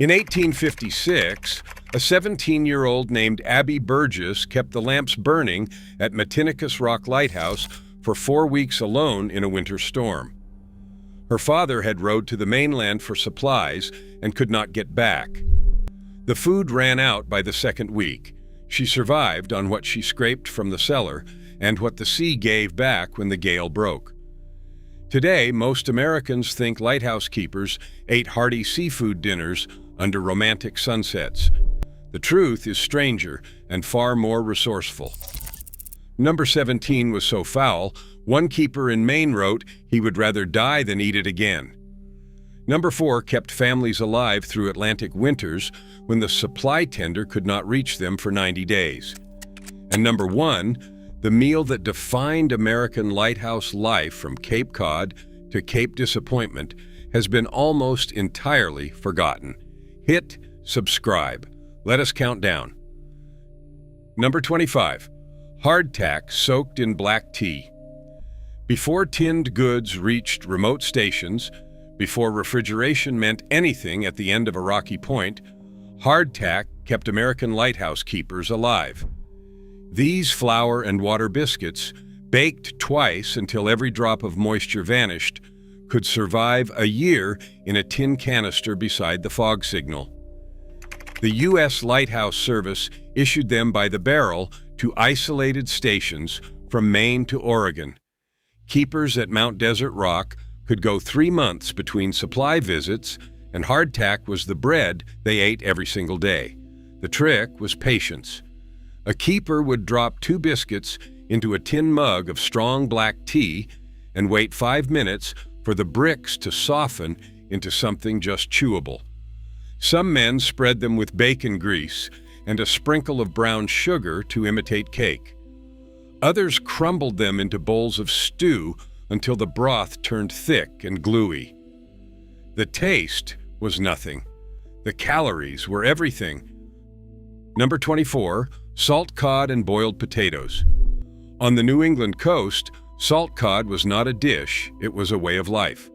In 1856, a 17-year-old named Abby Burgess kept the lamps burning at Meticulously Rock Lighthouse for 4 weeks alone in a winter storm. Her father had rowed to the mainland for supplies and could not get back. The food ran out by the second week. She survived on what she scraped from the cellar and what the sea gave back when the gale broke. Today, most Americans think lighthouse keepers ate hearty seafood dinners under romantic sunsets. The truth is stranger and far more resourceful. Number 17 was so foul, one keeper in Maine wrote he would rather die than eat it again. Number 4 kept families alive through Atlantic winters when the supply tender could not reach them for 90 days. And number 1, the meal that defined American lighthouse life from Cape Cod to Cape Disappointment, has been almost entirely forgotten. Hit subscribe. Let us count down. Number 25. Hardtack soaked in black tea. Before tinned goods reached remote stations, before refrigeration meant anything at the end of a rocky point, hardtack kept American lighthouse keepers alive. These flour and water biscuits, baked twice until every drop of moisture vanished, could survive a year in a tin canister beside the fog signal. The U.S. Lighthouse Service issued them by the barrel to isolated stations from Maine to Oregon. Keepers at Mount Desert Rock could go 3 months between supply visits, and hardtack was the bread they ate every single day. The trick was patience. A keeper would drop 2 biscuits into a tin mug of strong black tea and wait 5 minutes for the bricks to soften into something just chewable. Some men spread them with bacon grease and a sprinkle of brown sugar to imitate cake. Others crumbled them into bowls of stew until the broth turned thick and gluey. The taste was nothing. The calories were everything. Number 24, salt cod and boiled potatoes. On the New England coast, salt cod was not a dish, it was a way of life.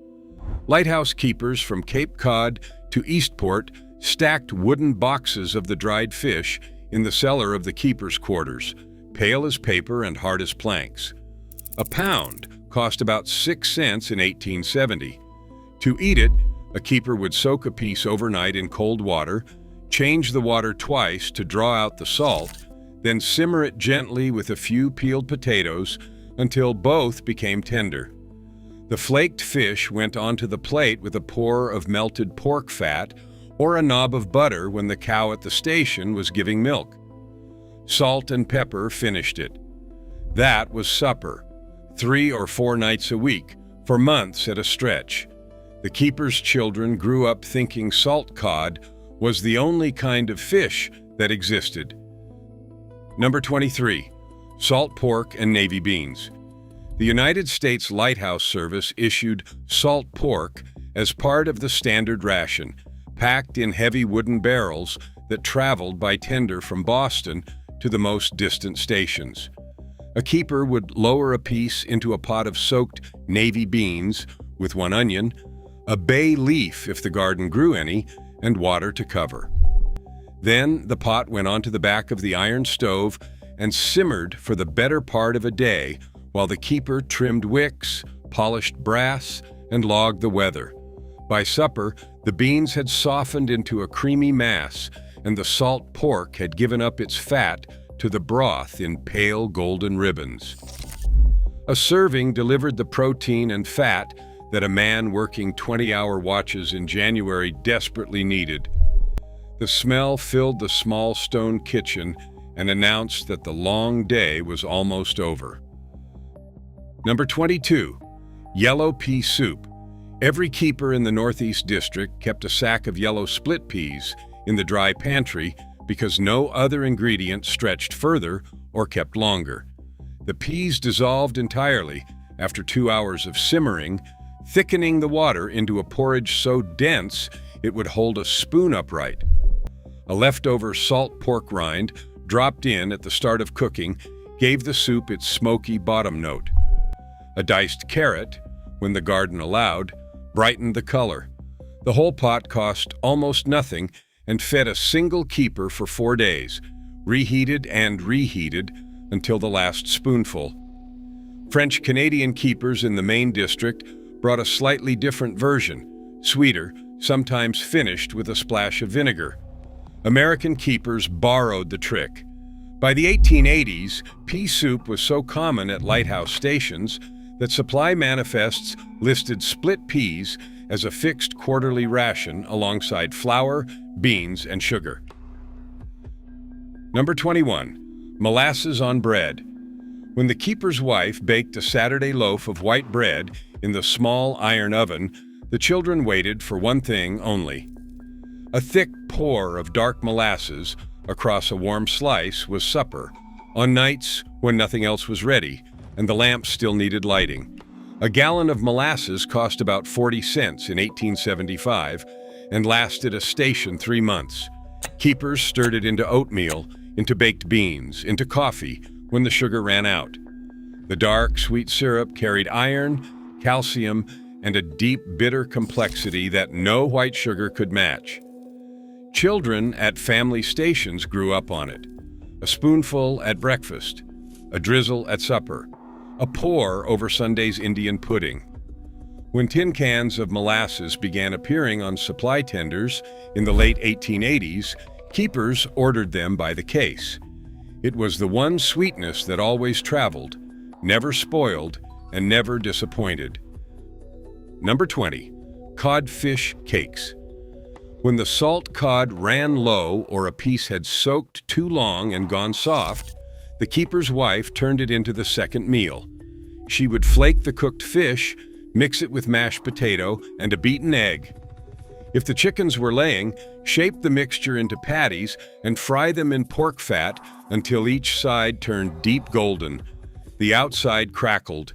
Lighthouse keepers from Cape Cod to Eastport stacked wooden boxes of the dried fish in the cellar of the keepers' quarters, pale as paper and hard as planks. A pound cost about 6 cents in 1870. To eat it, a keeper would soak a piece overnight in cold water, change the water twice to draw out the salt, then simmer it gently with a few peeled potatoes until both became tender. The flaked fish went onto the plate with a pour of melted pork fat or a knob of butter when the cow at the station was giving milk. Salt and pepper finished it. That was supper, 3 or 4 nights a week, for months at a stretch. The keepers' children grew up thinking salt cod was the only kind of fish that existed. Number 23, salt pork and navy beans. The United States Lighthouse Service issued salt pork as part of the standard ration, packed in heavy wooden barrels that traveled by tender from Boston to the most distant stations. A keeper would lower a piece into a pot of soaked navy beans with 1 onion, a bay leaf if the garden grew any, and water to cover. Then the pot went onto the back of the iron stove and simmered for the better part of a day while the keeper trimmed wicks, polished brass, and logged the weather. By supper, the beans had softened into a creamy mass, and the salt pork had given up its fat to the broth in pale golden ribbons. A serving delivered the protein and fat that a man working 20-hour watches in January desperately needed. The smell filled the small stone kitchen and announced that the long day was almost over. Number 22, yellow pea soup. Every keeper in the Northeast District kept a sack of yellow split peas in the dry pantry because no other ingredient stretched further or kept longer. The peas dissolved entirely after 2 hours of simmering, thickening the water into a porridge so dense it would hold a spoon upright. A leftover salt pork rind, dropped in at the start of cooking, gave the soup its smoky bottom note. A diced carrot, when the garden allowed, brightened the color. The whole pot cost almost nothing and fed a single keeper for 4 days, reheated and reheated until the last spoonful. French-Canadian keepers in the Main District brought a slightly different version, sweeter, sometimes finished with a splash of vinegar. American keepers borrowed the trick. By the 1880s, pea soup was so common at lighthouse stations that supply manifests listed split peas as a fixed quarterly ration alongside flour, beans, and sugar. Number 21. Molasses on bread. When the keeper's wife baked a Saturday loaf of white bread in the small iron oven, the children waited for one thing only. A thick pour of dark molasses across a warm slice was supper, on nights when nothing else was ready and the lamps still needed lighting. A gallon of molasses cost about 40 cents in 1875 and lasted a station 3 months. Keepers stirred it into oatmeal, into baked beans, into coffee when the sugar ran out. The dark, sweet syrup carried iron, calcium, and a deep, bitter complexity that no white sugar could match. Children at family stations grew up on it. A spoonful at breakfast, a drizzle at supper, a pour over Sunday's Indian pudding. When tin cans of molasses began appearing on supply tenders in the late 1880s, keepers ordered them by the case. It was the one sweetness that always traveled, never spoiled, and never disappointed. Number 20. Codfish cakes. When the salt cod ran low or a piece had soaked too long and gone soft, the keeper's wife turned it into the second meal. She would flake the cooked fish, mix it with mashed potato and a beaten egg. If the chickens were laying, shape the mixture into patties and fry them in pork fat until each side turned deep golden. The outside crackled.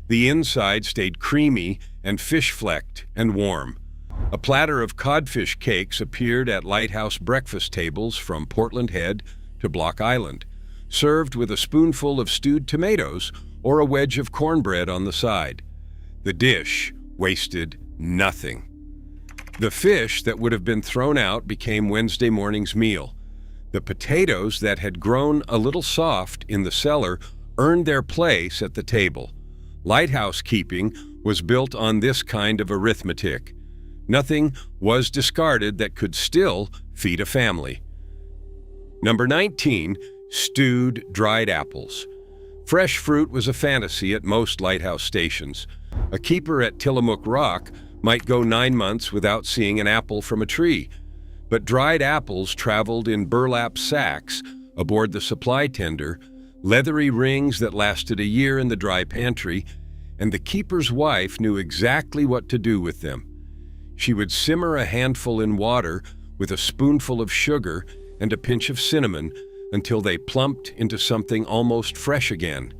The inside stayed creamy and fish-flecked and warm. A platter of codfish cakes appeared at lighthouse breakfast tables from Portland Head to Block Island, served with a spoonful of stewed tomatoes or a wedge of cornbread on the side. The dish wasted nothing. The fish that would have been thrown out became Wednesday morning's meal. The potatoes that had grown a little soft in the cellar earned their place at the table. Lighthouse keeping was built on this kind of arithmetic. Nothing was discarded that could still feed a family. Number 19. Stewed dried apples. Fresh fruit was a fantasy at most lighthouse stations. A keeper at Tillamook Rock might go 9 months without seeing an apple from a tree, but dried apples traveled in burlap sacks aboard the supply tender, leathery rings that lasted a year in the dry pantry, and the keeper's wife knew exactly what to do with them. She would simmer a handful in water with a spoonful of sugar and a pinch of cinnamon until they plumped into something almost fresh again.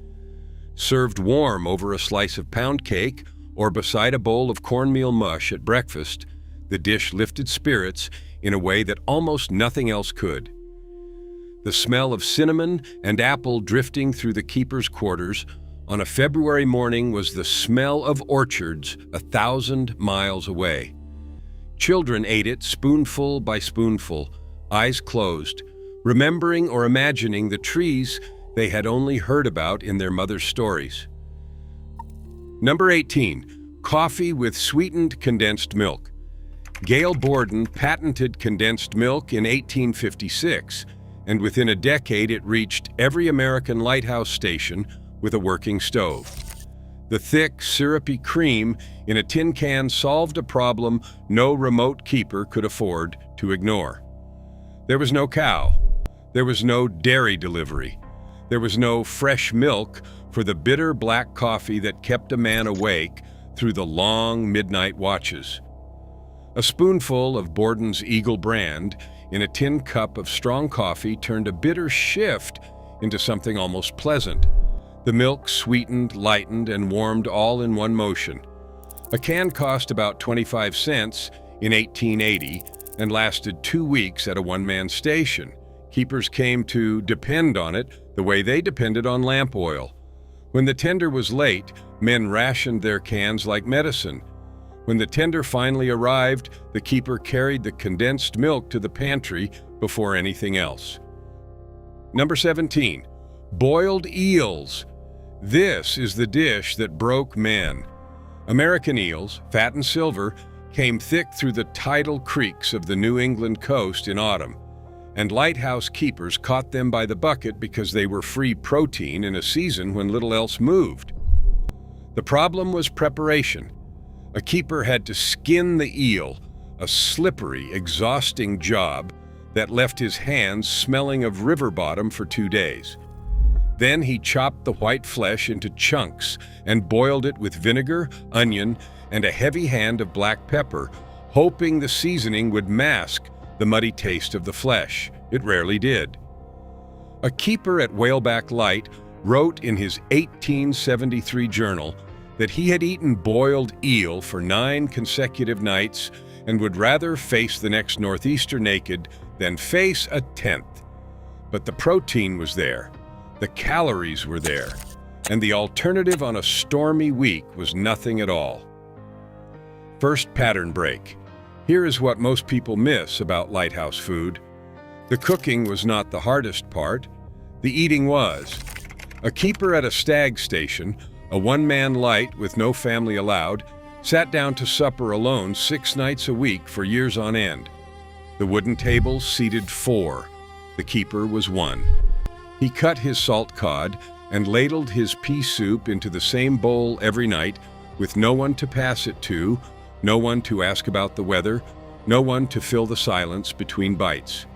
Served warm over a slice of pound cake or beside a bowl of cornmeal mush at breakfast, the dish lifted spirits in a way that almost nothing else could. The smell of cinnamon and apple drifting through the keeper's quarters on a February morning was the smell of orchards 1,000 miles away. Children ate it spoonful by spoonful, eyes closed, remembering or imagining the trees they had only heard about in their mother's stories. Number 18. Coffee with sweetened condensed milk. Gail Borden patented condensed milk in 1856, and within a decade it reached every American lighthouse station with a working stove. The thick, syrupy cream in a tin can solved a problem no remote keeper could afford to ignore. There was no cow. There was no dairy delivery. There was no fresh milk for the bitter black coffee that kept a man awake through the long midnight watches. A spoonful of Borden's Eagle brand in a tin cup of strong coffee turned a bitter shift into something almost pleasant. The milk sweetened, lightened, and warmed all in one motion. A can cost about 25 cents in 1880 and lasted 2 weeks at a one-man station. Keepers came to depend on it the way they depended on lamp oil. When the tender was late, men rationed their cans like medicine. When the tender finally arrived, the keeper carried the condensed milk to the pantry before anything else. Number 17. Boiled eels. This is the dish that broke men. American eels, fat and silver, came thick through the tidal creeks of the New England coast in autumn, and lighthouse keepers caught them by the bucket because they were free protein in a season when little else moved. The problem was preparation. A keeper had to skin the eel, a slippery, exhausting job that left his hands smelling of river bottom for 2 days. Then he chopped the white flesh into chunks and boiled it with vinegar, onion, and a heavy hand of black pepper, hoping the seasoning would mask the muddy taste of the flesh. It rarely did. A keeper at Whaleback Light wrote in his 1873 journal that he had eaten boiled eel for 9 consecutive nights and would rather face the next northeaster naked than face a 10th. But the protein was there, the calories were there, and the alternative on a stormy week was nothing at all. First pattern break. Here is what most people miss about lighthouse food. The cooking was not the hardest part. The eating was. A keeper at a stag station, a one-man light with no family allowed, sat down to supper alone 6 nights a week for years on end. The wooden table seated 4. The keeper was 1. He cut his salt cod and ladled his pea soup into the same bowl every night, with no one to pass it to, no one to ask about the weather, no one to fill the silence between bites.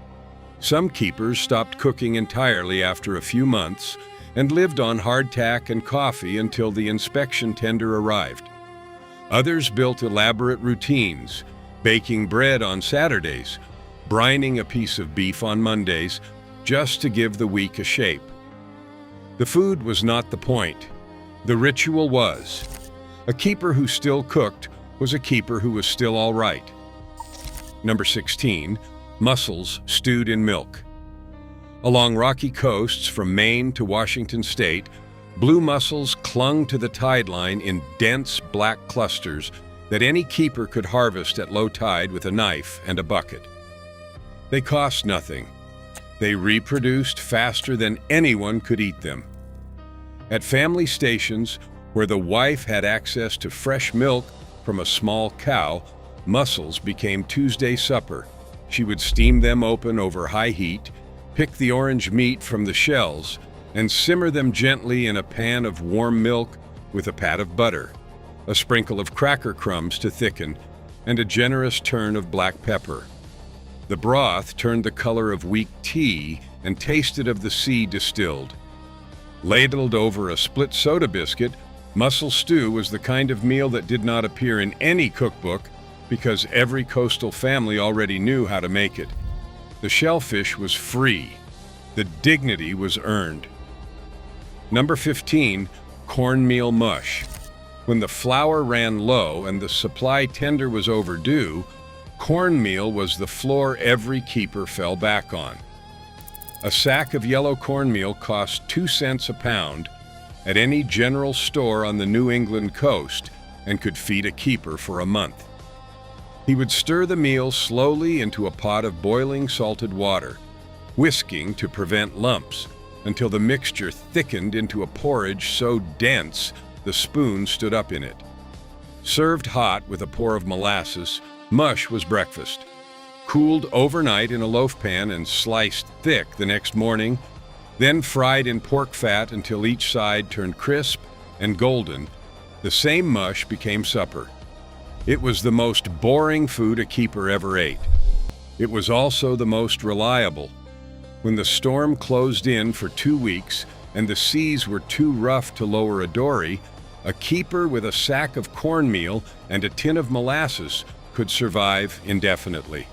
Some keepers stopped cooking entirely after a few months and lived on hardtack and coffee until the inspection tender arrived. Others built elaborate routines, baking bread on Saturdays, brining a piece of beef on Mondays, just to give the week a shape. The food was not the point. The ritual was. A keeper who still cooked was a keeper who was still all right. Number 16, mussels stewed in milk. Along rocky coasts from Maine to Washington state, blue mussels clung to the tide line in dense black clusters that any keeper could harvest at low tide with a knife and a bucket. They cost nothing. They reproduced faster than anyone could eat them. At family stations, where the wife had access to fresh milk from a small cow, mussels became Tuesday supper. She would steam them open over high heat, pick the orange meat from the shells, and simmer them gently in a pan of warm milk with a pat of butter, a sprinkle of cracker crumbs to thicken, and a generous turn of black pepper. The broth turned the color of weak tea and tasted of the sea distilled. Ladled over a split soda biscuit, mussel stew was the kind of meal that did not appear in any cookbook because every coastal family already knew how to make it. The shellfish was free. The dignity was earned. Number 15, cornmeal mush. When the flour ran low and the supply tender was overdue, cornmeal was the floor every keeper fell back on. A sack of yellow cornmeal cost 2 cents a pound at any general store on the New England coast and could feed a keeper for a month. He would stir the meal slowly into a pot of boiling salted water, whisking to prevent lumps, until the mixture thickened into a porridge so dense the spoon stood up in it. Served hot with a pour of molasses, mush was breakfast. Cooled overnight in a loaf pan and sliced thick the next morning, then fried in pork fat until each side turned crisp and golden, the same mush became supper. It was the most boring food a keeper ever ate. It was also the most reliable. When the storm closed in for 2 weeks and the seas were too rough to lower a dory, a keeper with a sack of cornmeal and a tin of molasses could survive indefinitely.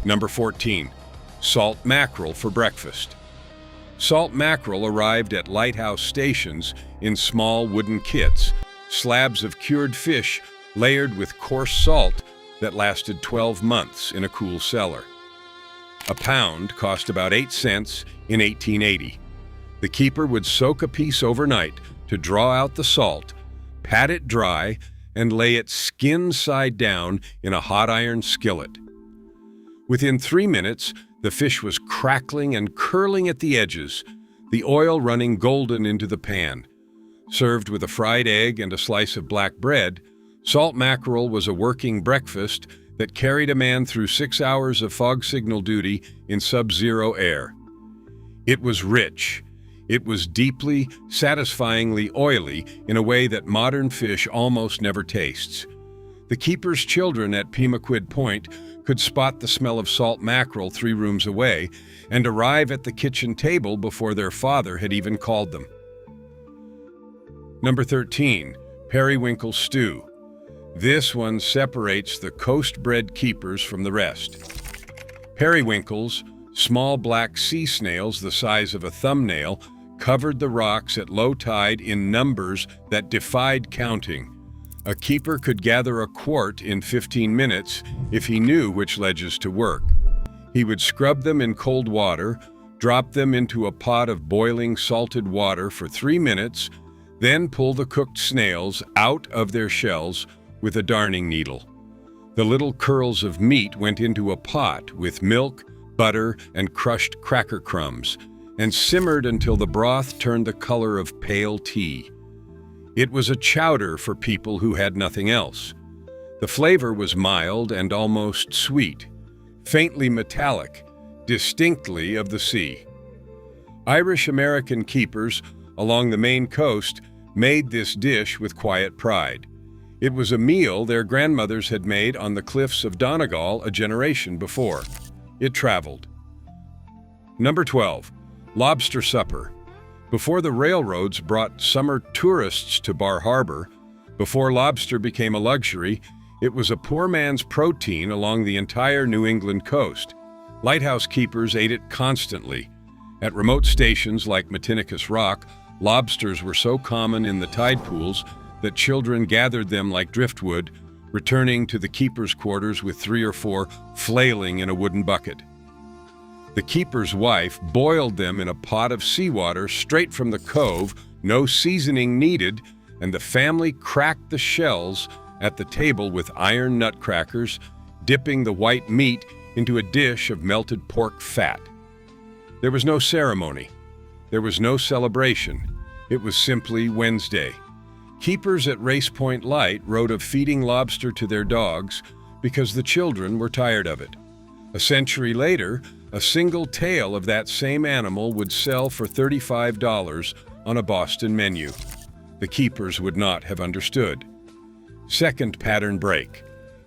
Number 14, salt mackerel for breakfast. Salt mackerel arrived at lighthouse stations in small wooden kits, slabs of cured fish layered with coarse salt that lasted 12 months in a cool cellar. A pound cost about 8 cents in 1880. The keeper would soak a piece overnight to draw out the salt, pat it dry, and lay it skin side down in a hot iron skillet. Within 3 minutes, the fish was crackling and curling at the edges, the oil running golden into the pan. Served with a fried egg and a slice of black bread, salt mackerel was a working breakfast that carried a man through 6 hours of fog signal duty in sub-zero air. It was rich. It was deeply, satisfyingly oily in a way that modern fish almost never tastes. The keeper's children at Pemaquid Point could spot the smell of salt mackerel 3 rooms away and arrive at the kitchen table before their father had even called them. Number 13, Periwinkle stew. This one separates the coast-bred keepers from the rest. Periwinkles, small black sea snails the size of a thumbnail, covered the rocks at low tide in numbers that defied counting. A keeper could gather a quart in 15 minutes if he knew which ledges to work. He would scrub them in cold water, drop them into a pot of boiling salted water for 3 minutes, then pull the cooked snails out of their shells with a darning needle. The little curls of meat went into a pot with milk, butter, and crushed cracker crumbs, and simmered until the broth turned the color of pale tea. It was a chowder for people who had nothing else. The flavor was mild and almost sweet, faintly metallic, distinctly of the sea. Irish-American keepers along the Maine coast made this dish with quiet pride. It was a meal their grandmothers had made on the cliffs of Donegal a generation before. It traveled. Number 12, lobster supper. Before the railroads brought summer tourists to Bar Harbor, before lobster became a luxury, it was a poor man's protein along the entire New England coast. Lighthouse keepers ate it constantly. At remote stations like Meticulously Rock, lobsters were so common in the tide pools that children gathered them like driftwood, returning to the keeper's quarters with 3 or 4 flailing in a wooden bucket. The keeper's wife boiled them in a pot of seawater straight from the cove, no seasoning needed, and the family cracked the shells at the table with iron nutcrackers, dipping the white meat into a dish of melted pork fat. There was no ceremony. There was no celebration. It was simply Wednesday. Keepers at Race Point Light wrote of feeding lobster to their dogs because the children were tired of it. A century later, a single tail of that same animal would sell for $35 on a Boston menu. The keepers would not have understood. Second pattern break.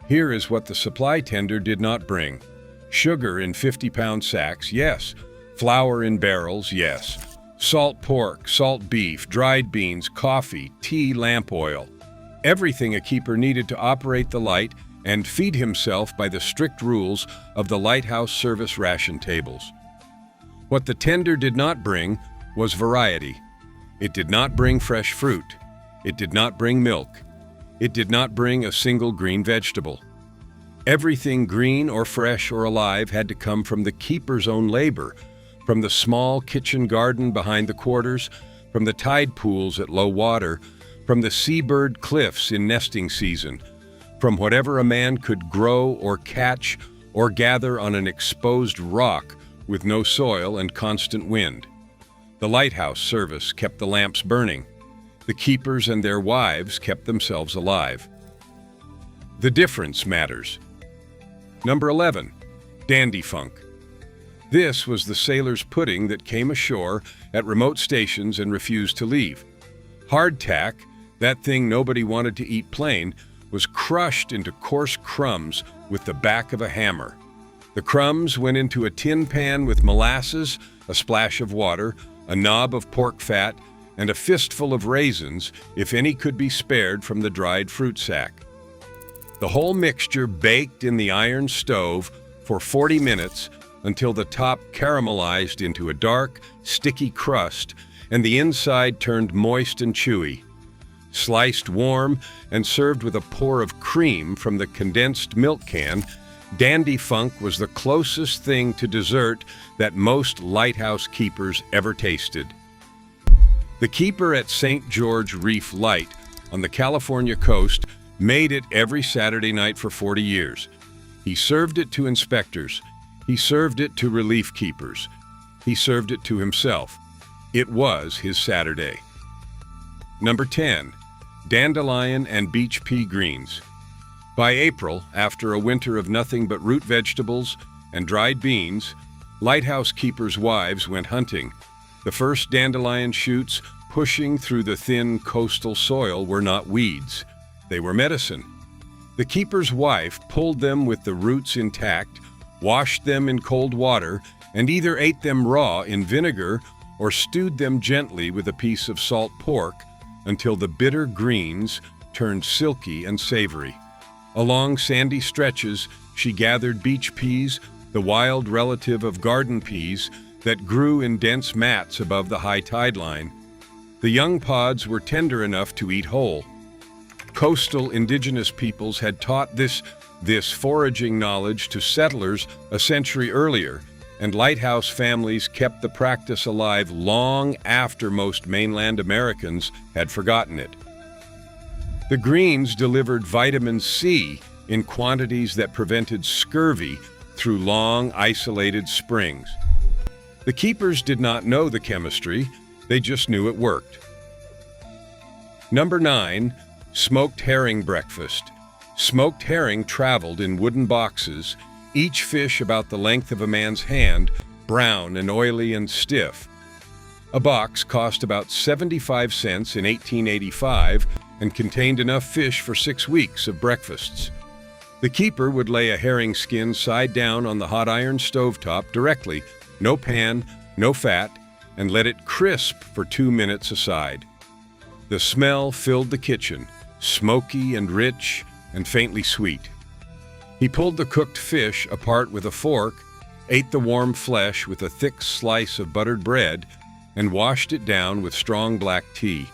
Here is what the supply tender did not bring. Sugar in 50-pound sacks, yes. Flour in barrels, yes. Salt pork, salt beef, dried beans, coffee, tea, lamp oil. Everything a keeper needed to operate the light and feed himself by the strict rules of the Lighthouse service ration tables. What the tender did not bring was variety. It did not bring fresh fruit. It did not bring milk. It did not bring a single green vegetable. Everything green or fresh or alive had to come from the keeper's own labor, from the small kitchen garden behind the quarters, from the tide pools at low water, from the seabird cliffs in nesting season, from whatever a man could grow or catch or gather on an exposed rock with no soil and constant wind. The lighthouse service kept the lamps burning. The keepers and their wives kept themselves alive. The difference matters. Number 11, dandy funk. This was the sailor's pudding that came ashore at remote stations and refused to leave. Hardtack, that thing nobody wanted to eat plain, was crushed into coarse crumbs with the back of a hammer. The crumbs went into a tin pan with molasses, a splash of water, a knob of pork fat, and a fistful of raisins, if any could be spared from the dried fruit sack. The whole mixture baked in the iron stove for 40 minutes until the top caramelized into a dark, sticky crust and the inside turned moist and chewy. Sliced warm and served with a pour of cream from the condensed milk can, dandy funk was the closest thing to dessert that most lighthouse keepers ever tasted. The keeper at St. George Reef Light on the California coast made it every Saturday night for 40 years. He served it to inspectors. He served it to relief keepers. He served it to himself. It was his Saturday. Number 10. Dandelion and beach pea greens. By April, after a winter of nothing but root vegetables and dried beans, lighthouse keepers' wives went hunting. The first dandelion shoots pushing through the thin coastal soil were not weeds. They were medicine. The keeper's wife pulled them with the roots intact, washed them in cold water, and either ate them raw in vinegar or stewed them gently with a piece of salt pork until the bitter greens turned silky and savory. Along sandy stretches, she gathered beach peas, the wild relative of garden peas that grew in dense mats above the high tide line. The young pods were tender enough to eat whole. Coastal indigenous peoples had taught this foraging knowledge to settlers a century earlier, and lighthouse families kept the practice alive long after most mainland Americans had forgotten it. The greens delivered vitamin C in quantities that prevented scurvy through long, isolated springs. The keepers did not know the chemistry, they just knew it worked. Number 9. Smoked herring breakfast. Smoked herring traveled in wooden boxes, each fish about the length of a man's hand, brown and oily and stiff. A box cost about 75 cents in 1885 and contained enough fish for 6 weeks of breakfasts. The keeper would lay a herring skin side down on the hot iron stovetop directly, no pan, no fat, and let it crisp for 2 minutes aside. The smell filled the kitchen, smoky and rich and faintly sweet. He pulled the cooked fish apart with a fork, ate the warm flesh with a thick slice of buttered bread, and washed it down with strong black tea.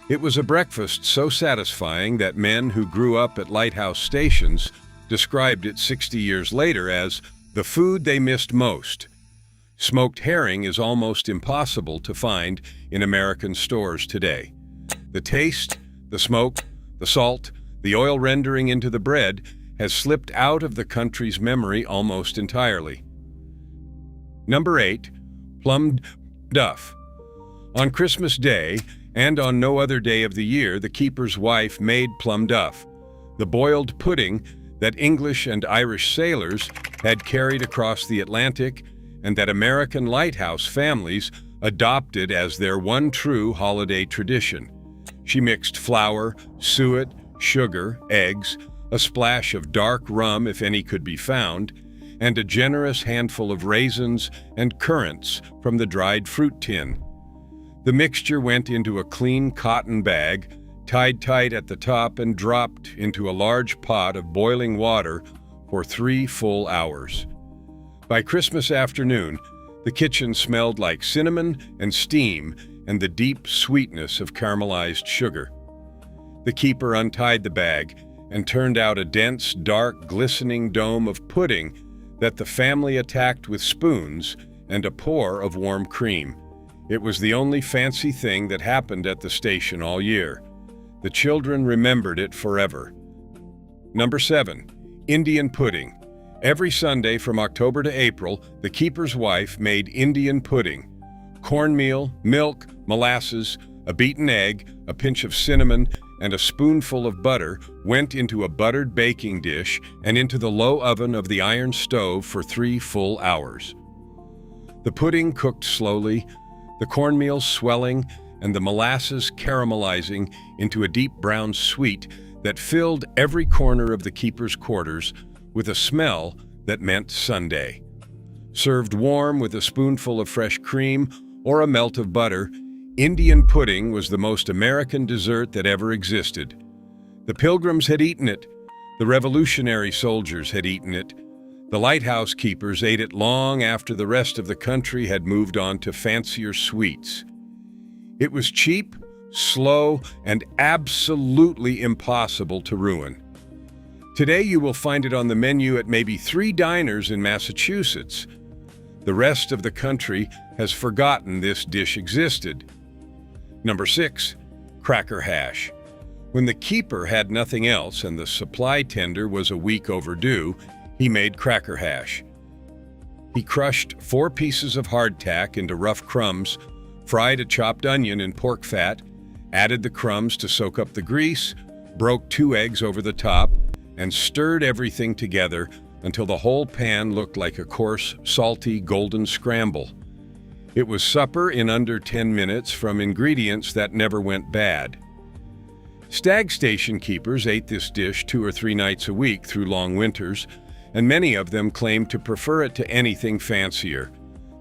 It was a breakfast so satisfying that men who grew up at lighthouse stations described it 60 years later as the food they missed most. Smoked herring is almost impossible to find in American stores today. The taste, the smoke, the salt, the oil rendering into the bread has slipped out of the country's memory almost entirely. Number 8. Plum Duff. On Christmas Day, and on no other day of the year, the keeper's wife made plum duff, the boiled pudding that English and Irish sailors had carried across the Atlantic and that American lighthouse families adopted as their one true holiday tradition. She mixed flour, suet, sugar, eggs, a splash of dark rum if any could be found, and a generous handful of raisins and currants from the dried fruit tin. The mixture went into a clean cotton bag, tied tight at the top, and dropped into a large pot of boiling water for 3 full hours. By Christmas afternoon, the kitchen smelled like cinnamon and steam and the deep sweetness of caramelized sugar. The keeper untied the bag and turned out a dense, dark, glistening dome of pudding that the family attacked with spoons and a pour of warm cream. It was the only fancy thing that happened at the station all year. The children remembered it forever. Number 7. Indian pudding. Every Sunday from October to April, the keeper's wife made Indian pudding. Cornmeal, milk, molasses, a beaten egg, a pinch of cinnamon, and a spoonful of butter went into a buttered baking dish and into the low oven of the iron stove for 3 full hours. The pudding cooked slowly, the cornmeal swelling, and the molasses caramelizing into a deep brown sweet that filled every corner of the keeper's quarters with a smell that meant Sunday. Served warm with a spoonful of fresh cream or a melt of butter, Indian pudding was the most American dessert that ever existed. The Pilgrims had eaten it. The Revolutionary soldiers had eaten it. The lighthouse keepers ate it long after the rest of the country had moved on to fancier sweets. It was cheap, slow, and absolutely impossible to ruin. Today you will find it on the menu at maybe 3 diners in Massachusetts. The rest of the country has forgotten this dish existed. Number 6. Cracker hash. When the keeper had nothing else and the supply tender was a week overdue, he made cracker hash. He crushed 4 pieces of hardtack into rough crumbs, fried a chopped onion in pork fat, added the crumbs to soak up the grease, broke 2 eggs over the top, and stirred everything together until the whole pan looked like a coarse, salty, golden scramble. It was supper in under 10 minutes from ingredients that never went bad. Stag station keepers ate this dish 2 or 3 nights a week through long winters, and many of them claimed to prefer it to anything fancier.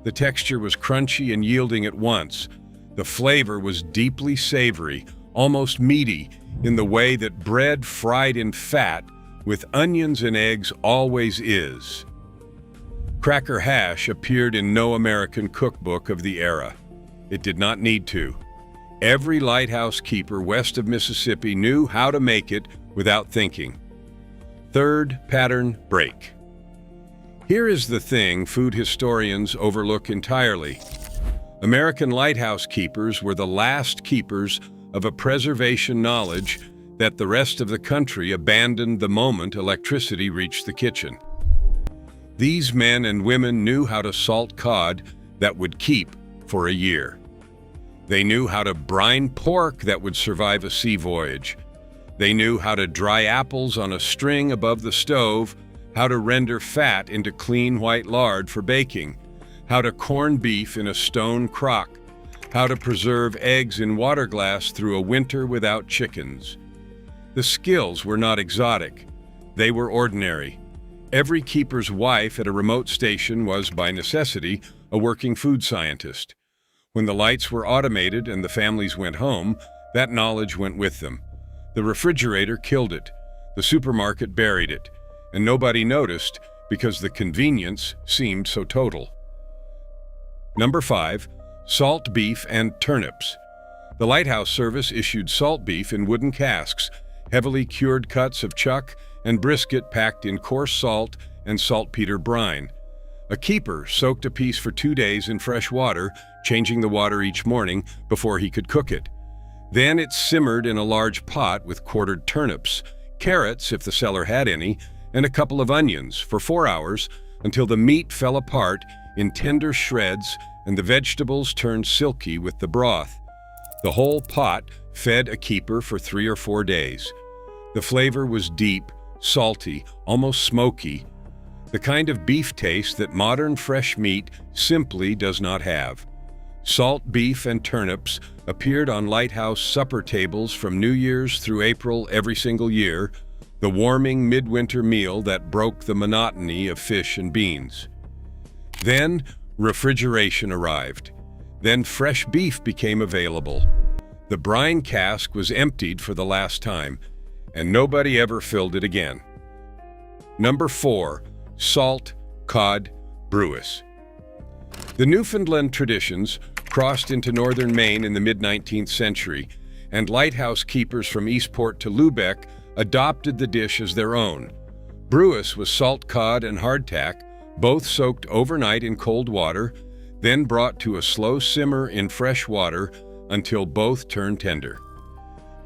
The texture was crunchy and yielding at once. The flavor was deeply savory, almost meaty, in the way that bread fried in fat with onions and eggs always is. Cracker hash appeared in no American cookbook of the era. It did not need to. Every lighthouse keeper west of Mississippi knew how to make it without thinking. Third pattern break. Here is the thing food historians overlook entirely. American lighthouse keepers were the last keepers of a preservation knowledge that the rest of the country abandoned the moment electricity reached the kitchen. These men and women knew how to salt cod that would keep for a year. They knew how to brine pork that would survive a sea voyage. They knew how to dry apples on a string above the stove, how to render fat into clean white lard for baking, how to corn beef in a stone crock, how to preserve eggs in water glass through a winter without chickens. The skills were not exotic. They were ordinary. Every keeper's wife at a remote station was, by necessity, a working food scientist. When the lights were automated and the families went home, that knowledge went with them. The refrigerator killed it, the supermarket buried it, and nobody noticed because the convenience seemed so total. Number 5, salt beef and turnips. The Lighthouse service issued salt beef in wooden casks, heavily cured cuts of chuck, and brisket packed in coarse salt and saltpeter brine. A keeper soaked a piece for 2 days in fresh water, changing the water each morning before he could cook it. Then it simmered in a large pot with quartered turnips, carrots if the seller had any, and a couple of onions for 4 hours until the meat fell apart in tender shreds and the vegetables turned silky with the broth. The whole pot fed a keeper for 3 or 4 days. The flavor was deep, salty, almost smoky, the kind of beef taste that modern fresh meat simply does not have. Salt beef and turnips appeared on Lighthouse supper tables from New Year's through April every single year, the warming midwinter meal that broke the monotony of fish and beans. Then refrigeration arrived. Then fresh beef became available. The brine cask was emptied for the last time, and nobody ever filled it again. Number 4, salt, cod, brewis. The Newfoundland traditions crossed into northern Maine in the mid-19th century, and lighthouse keepers from Eastport to Lubec adopted the dish as their own. Brewis was salt cod and hardtack, both soaked overnight in cold water, then brought to a slow simmer in fresh water until both turned tender.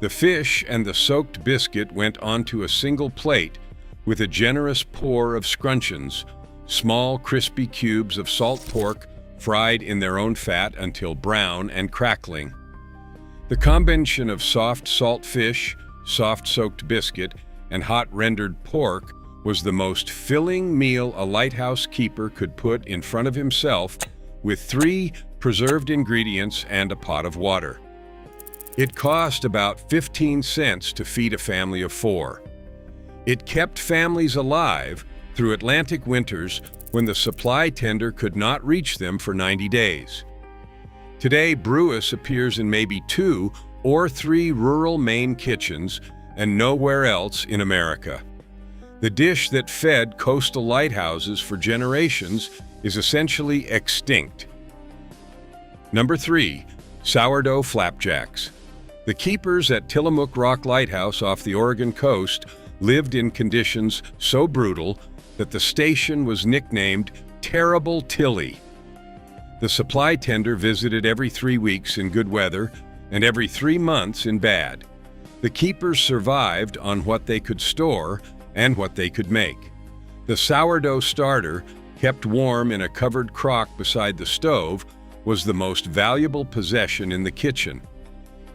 The fish and the soaked biscuit went onto a single plate with a generous pour of scrunchions, small crispy cubes of salt pork fried in their own fat until brown and crackling. The combination of soft salt fish, soft soaked biscuit, and hot rendered pork was the most filling meal a lighthouse keeper could put in front of himself, with 3 preserved ingredients and a pot of water. It cost about 15 cents to feed a family of 4. It kept families alive through Atlantic winters when the supply tender could not reach them for 90 days. Today, brewis appears in maybe 2 or 3 rural Maine kitchens and nowhere else in America. The dish that fed coastal lighthouses for generations is essentially extinct. Number 3, sourdough flapjacks. The keepers at Tillamook Rock Lighthouse off the Oregon coast lived in conditions so brutal that the station was nicknamed Terrible Tilly. The supply tender visited every 3 weeks in good weather and every 3 months in bad. The keepers survived on what they could store and what they could make. The sourdough starter, kept warm in a covered crock beside the stove, was the most valuable possession in the kitchen.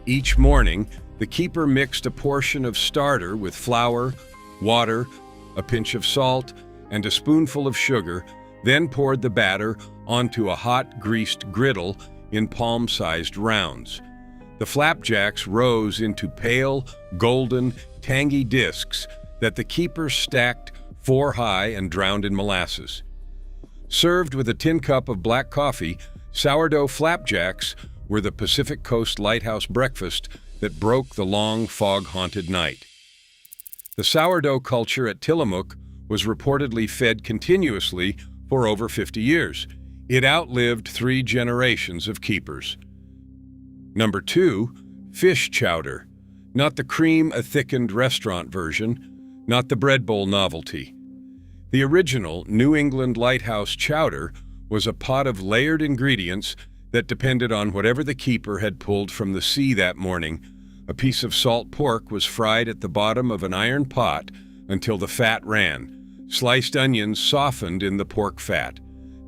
Each morning, the keeper mixed a portion of starter with flour, water, a pinch of salt, and a spoonful of sugar, then poured the batter onto a hot, greased griddle in palm-sized rounds. The flapjacks rose into pale, golden, tangy discs that the keeper stacked 4 high and drowned in molasses. Served with a tin cup of black coffee, sourdough flapjacks were the Pacific Coast Lighthouse breakfast that broke the long, fog-haunted night. The sourdough culture at Tillamook was reportedly fed continuously for over 50 years. It outlived 3 generations of keepers. Number 2, fish chowder. Not the cream-a-thickened restaurant version, not the bread bowl novelty. The original New England Lighthouse chowder was a pot of layered ingredients that depended on whatever the keeper had pulled from the sea that morning. A piece of salt pork was fried at the bottom of an iron pot until the fat ran. Sliced onions softened in the pork fat.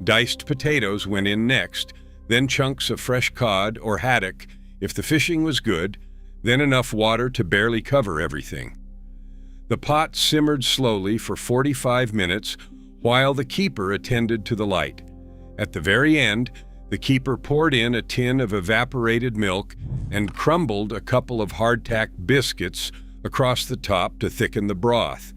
Diced potatoes went in next, then chunks of fresh cod or haddock if the fishing was good, then enough water to barely cover everything. The pot simmered slowly for 45 minutes while the keeper attended to the light. At the very end, the keeper poured in a tin of evaporated milk and crumbled a couple of hardtack biscuits across the top to thicken the broth.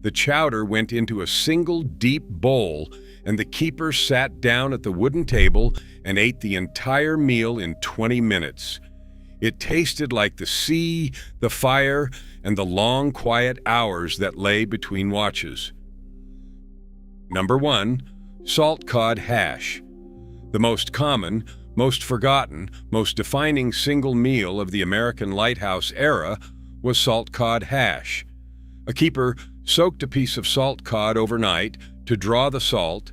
The chowder went into a single deep bowl, and the keeper sat down at the wooden table and ate the entire meal in 20 minutes. It tasted like the sea, the fire, and the long, quiet hours that lay between watches. Number 1, salt cod hash. The most common, most forgotten, most defining single meal of the American Lighthouse era was salt cod hash. A keeper soaked a piece of salt cod overnight to draw the salt,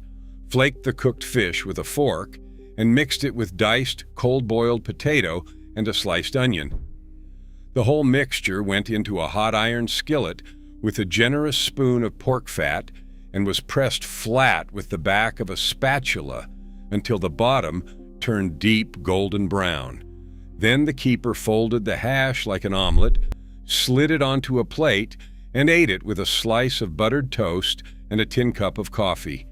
flaked the cooked fish with a fork, and mixed it with diced, cold-boiled potato and a sliced onion. The whole mixture went into a hot iron skillet with a generous spoon of pork fat and was pressed flat with the back of a spatula until the bottom turned deep golden brown. Then the keeper folded the hash like an omelet, slid it onto a plate, and ate it with a slice of buttered toast and a tin cup of coffee.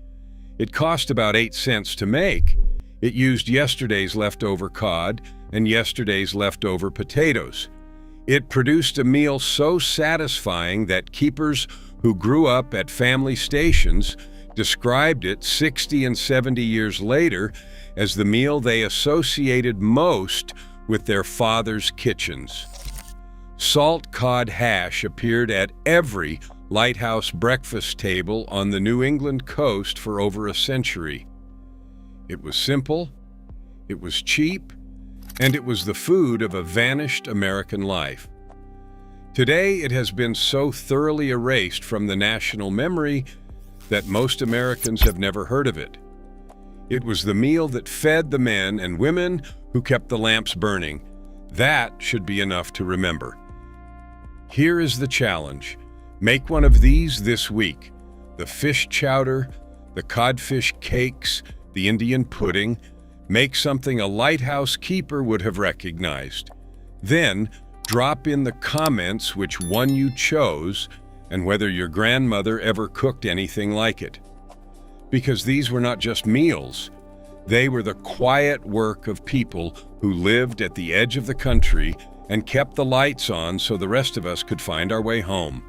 It cost about 8 cents to make. It used yesterday's leftover cod and yesterday's leftover potatoes. It produced a meal so satisfying that keepers who grew up at family stations described it 60 and 70 years later as the meal they associated most with their father's kitchens. Salt cod hash appeared at every lighthouse breakfast table on the New England coast for over a century. It was simple, it was cheap, and it was the food of a vanished American life. Today, it has been so thoroughly erased from the national memory that most Americans have never heard of it. It was the meal that fed the men and women who kept the lamps burning. That should be enough to remember. Here is the challenge. Make one of these this week. The fish chowder, the codfish cakes, the Indian pudding. Make something a lighthouse keeper would have recognized. Then, drop in the comments which one you chose and whether your grandmother ever cooked anything like it. Because these were not just meals. They were the quiet work of people who lived at the edge of the country and kept the lights on so the rest of us could find our way home.